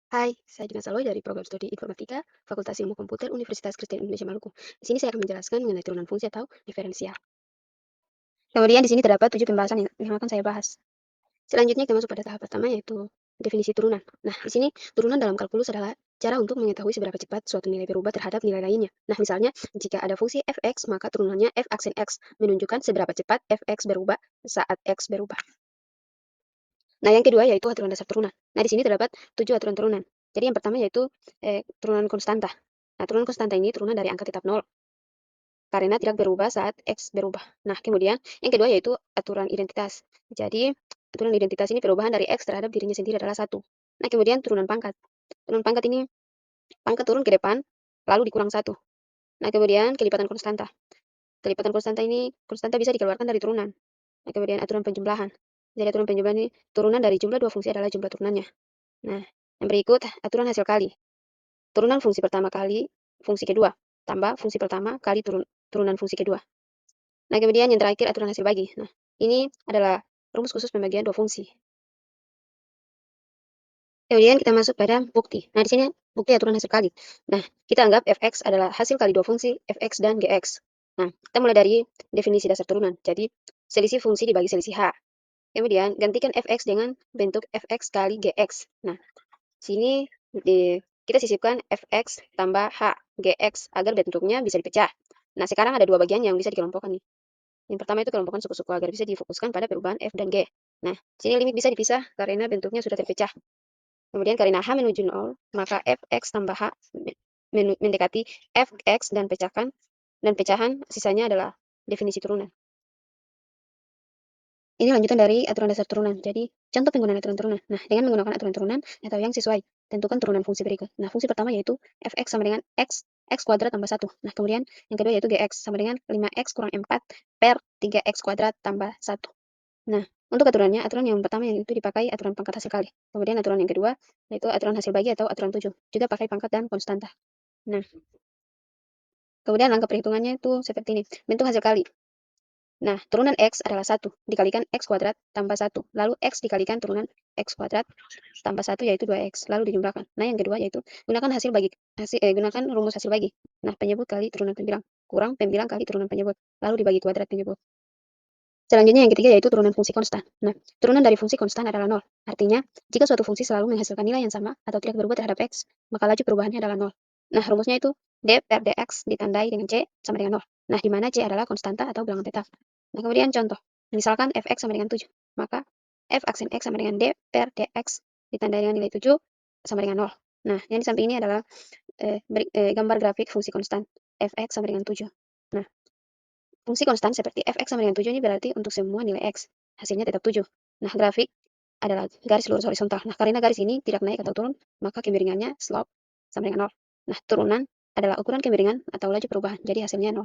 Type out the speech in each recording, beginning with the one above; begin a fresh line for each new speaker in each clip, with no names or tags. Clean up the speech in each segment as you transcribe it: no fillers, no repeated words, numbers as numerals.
Hai, saya Dina Saloy dari Program Studi Informatika, Fakultas Ilmu Komputer Universitas Kristen Indonesia Maluku. Di sini saya akan menjelaskan mengenai turunan fungsi atau diferensial. Kemudian di sini terdapat 7 pembahasan yang akan saya bahas. Selanjutnya kita masuk pada tahap pertama yaitu definisi turunan. Nah, di sini turunan dalam kalkulus adalah cara untuk mengetahui seberapa cepat suatu nilai berubah terhadap nilai lainnya. Nah, misalnya jika ada fungsi fx, maka turunannya f aksen x menunjukkan seberapa cepat fx berubah saat x berubah. Nah, yang kedua yaitu aturan dasar turunan. Nah, di sini terdapat 7 aturan turunan. Jadi yang pertama yaitu turunan konstanta. Nah, turunan konstanta ini turunan dari angka tetap 0 karena tidak berubah saat x berubah. Nah, kemudian yang kedua yaitu aturan identitas. Jadi, aturan identitas ini perubahan dari x terhadap dirinya sendiri adalah 1. Nah, kemudian turunan pangkat. Turunan pangkat ini pangkat turun ke depan lalu dikurang 1. Nah, kemudian kelipatan konstanta. Kelipatan konstanta ini konstanta bisa dikeluarkan dari turunan. Nah, kemudian aturan penjumlahan. Jadi aturan penjumlahan ini turunan dari jumlah dua fungsi adalah jumlah turunannya. Nah, yang berikut aturan hasil kali. Turunan fungsi pertama kali fungsi kedua, tambah fungsi pertama kali turunan fungsi kedua. Nah, kemudian yang terakhir aturan hasil bagi. Nah, ini adalah rumus khusus pembagian dua fungsi. Kemudian kita masuk pada bukti. Nah, di sini bukti aturan hasil kali. Nah, kita anggap fx adalah hasil kali dua fungsi fx dan gx. Nah, kita mulai dari definisi dasar turunan. Jadi, selisih fungsi dibagi selisih h. Kemudian, gantikan fx dengan bentuk fx kali gx. Nah, sini kita sisipkan fx tambah h gx agar bentuknya bisa dipecah. Nah, sekarang ada dua bagian yang bisa dikelompokkan nih. Yang pertama itu kelompokan suku-suku agar bisa difokuskan pada perubahan f dan g. Nah, sini limit bisa dipisah karena bentuknya sudah terpecah. Kemudian karena h menuju 0, maka fx tambah h mendekati fx dan pecahan sisanya adalah definisi turunan. Ini lanjutan dari aturan dasar turunan. Jadi, contoh penggunaan aturan turunan. Nah, dengan menggunakan aturan turunan atau yang sesuai, tentukan turunan fungsi berikut. Nah, fungsi pertama yaitu fx sama dengan x kuadrat tambah 1. Nah, kemudian yang kedua yaitu gx sama dengan 5x kurang 4 per 3x kuadrat tambah 1. Nah, untuk aturan yang pertama yang itu dipakai aturan pangkat hasil kali. Kemudian aturan yang kedua yaitu aturan hasil bagi atau aturan 7. Juga pakai pangkat dan konstanta. Nah, kemudian langkah perhitungannya itu seperti ini. Bentuk hasil kali. Nah, turunan X adalah 1 dikalikan X kuadrat tambah 1. Lalu X dikalikan turunan X kuadrat tambah 1 yaitu 2X. Lalu dijumlahkan. Nah, yang kedua yaitu gunakan rumus hasil bagi. Nah, penyebut kali turunan pembilang kurang pembilang kali turunan penyebut. Lalu dibagi kuadrat penyebut. Selanjutnya yang ketiga yaitu turunan fungsi konstan. Nah, turunan dari fungsi konstan adalah 0. Artinya, jika suatu fungsi selalu menghasilkan nilai yang sama atau tidak berubah terhadap X, maka laju perubahannya adalah 0. Nah, rumusnya itu d per dx ditandai dengan c sama dengan 0. Nah, di mana c adalah konstanta atau bilangan tetap. Nah, kemudian contoh. Misalkan fx sama dengan 7, maka f aksen x sama dengan d per dx ditandai dengan nilai 7 sama dengan 0. Nah, yang di samping ini adalah gambar grafik fungsi konstan fx sama dengan 7. Nah, fungsi konstan seperti fx sama dengan 7 ini berarti untuk semua nilai x, hasilnya tetap 7. Nah, grafik adalah garis lurus horizontal. Nah, karena garis ini tidak naik atau turun, maka kemiringannya slope sama dengan 0. Nah, turunan adalah ukuran kemiringan atau laju perubahan, jadi hasilnya 0.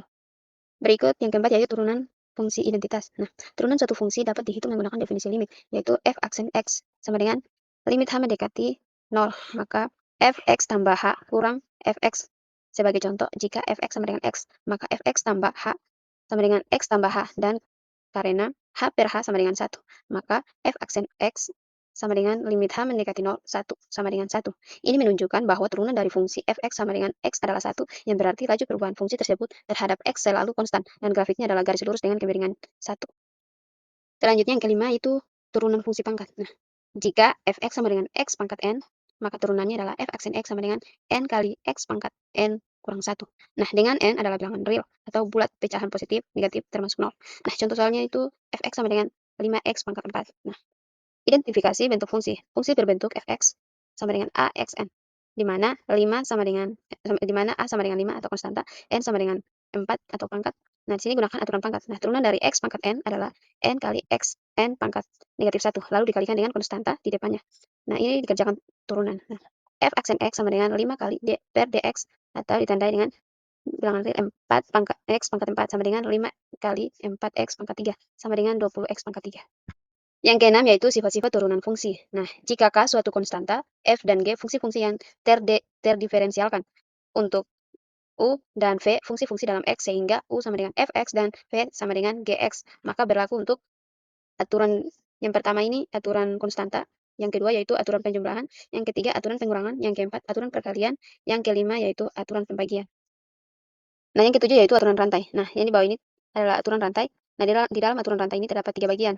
Berikut yang keempat yaitu turunan fungsi identitas. Nah, turunan suatu fungsi dapat dihitung menggunakan definisi limit, yaitu f aksen x sama dengan limit h mendekati 0, maka fx tambah h kurang fx. Sebagai contoh, jika fx sama dengan x, maka fx tambah h sama dengan x tambah h, dan karena h per h sama dengan 1, maka f aksen x sama dengan limit h mendekati 0, 1 sama dengan 1. Ini menunjukkan bahwa turunan dari fungsi fx sama dengan x adalah 1, yang berarti laju perubahan fungsi tersebut terhadap x selalu konstan, dan grafiknya adalah garis lurus dengan kemiringan 1. Selanjutnya yang kelima itu turunan fungsi pangkat. Nah, jika fx sama dengan x pangkat n, maka turunannya adalah f aksen x sama dengan n kali x pangkat n kurang 1. Nah, dengan n adalah bilangan real atau bulat pecahan positif, negatif, termasuk 0. Nah, contoh soalnya itu fx sama dengan 5x pangkat 4. Nah, identifikasi bentuk fungsi. Fungsi berbentuk fx sama dengan axn, di mana di mana a sama dengan 5 atau konstanta, n sama dengan 4 atau pangkat. Nah, di sini gunakan aturan pangkat. Nah, turunan dari x pangkat n adalah n kali x n pangkat negatif 1, lalu dikalikan dengan konstanta di depannya. Nah, ini dikerjakan turunan. Nah, f aksen x sama dengan 5 kali d per dx atau ditandai dengan bilangan real 4 pangkat x pangkat 4 sama dengan 5 kali 4x pangkat 3 sama dengan 20x pangkat 3. Yang keenam yaitu sifat-sifat turunan fungsi. Nah, jika K suatu konstanta, F dan G fungsi-fungsi yang terdiferensialkan. Untuk U dan V fungsi-fungsi dalam X sehingga U sama dengan Fx dan V sama dengan Gx. Maka berlaku untuk aturan yang pertama ini aturan konstanta yang kedua yaitu aturan penjumlahan, yang ketiga aturan pengurangan, yang keempat aturan perkalian, yang kelima yaitu aturan pembagian. Nah, yang ketujuh yaitu aturan rantai. Nah, yang di bawah ini adalah aturan rantai. Nah, di dalam aturan rantai ini terdapat 3 bagian.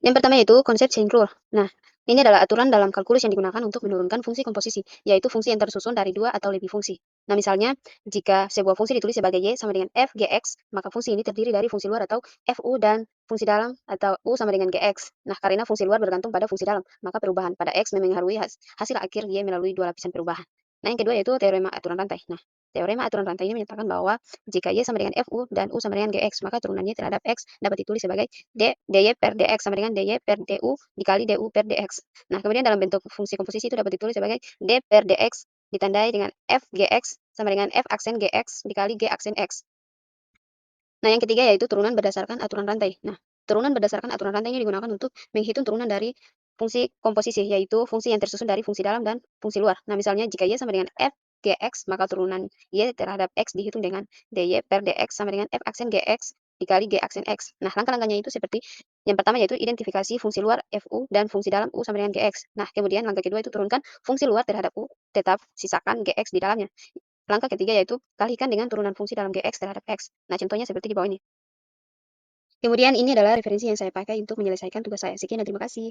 Yang pertama yaitu konsep chain rule. Nah, ini adalah aturan dalam kalkulus yang digunakan untuk menurunkan fungsi komposisi, yaitu fungsi yang tersusun dari 2 atau lebih fungsi. Nah, misalnya, jika sebuah fungsi ditulis sebagai y sama dengan f gx, maka fungsi ini terdiri dari fungsi luar atau fu dan fungsi dalam atau u sama dengan gx. Nah, karena fungsi luar bergantung pada fungsi dalam, maka perubahan pada x memengaruhi hasil akhir y melalui 2 lapisan perubahan. Nah, yang kedua yaitu teorema aturan rantai. Nah, teorema aturan rantai ini menyatakan bahwa jika y sama dengan fu dan u sama dengan gx, maka turunan y terhadap x dapat ditulis sebagai dy per dx sama dengan dy per du dikali du per dx. Nah, kemudian dalam bentuk fungsi komposisi itu dapat ditulis sebagai d per dx ditandai dengan f gx sama dengan f aksen gx dikali g aksen x. Nah, yang ketiga yaitu turunan berdasarkan aturan rantai. Nah, turunan berdasarkan aturan rantai ini digunakan untuk menghitung turunan dari fungsi komposisi, yaitu fungsi yang tersusun dari fungsi dalam dan fungsi luar. Nah, misalnya jika y sama dengan f gx, maka turunan y terhadap x dihitung dengan dy per dx sama dengan f aksen gx dikali g aksen x. Nah, langkah-langkahnya itu seperti yang pertama yaitu identifikasi fungsi luar fu dan fungsi dalam u sama dengan gx. Nah, kemudian langkah kedua itu turunkan fungsi luar terhadap u, tetap sisakan gx di dalamnya. Langkah ketiga yaitu kalikan dengan turunan fungsi dalam gx terhadap x. Nah, contohnya seperti di bawah ini. Kemudian ini adalah referensi yang saya pakai untuk menyelesaikan tugas saya. Sekian dan terima kasih.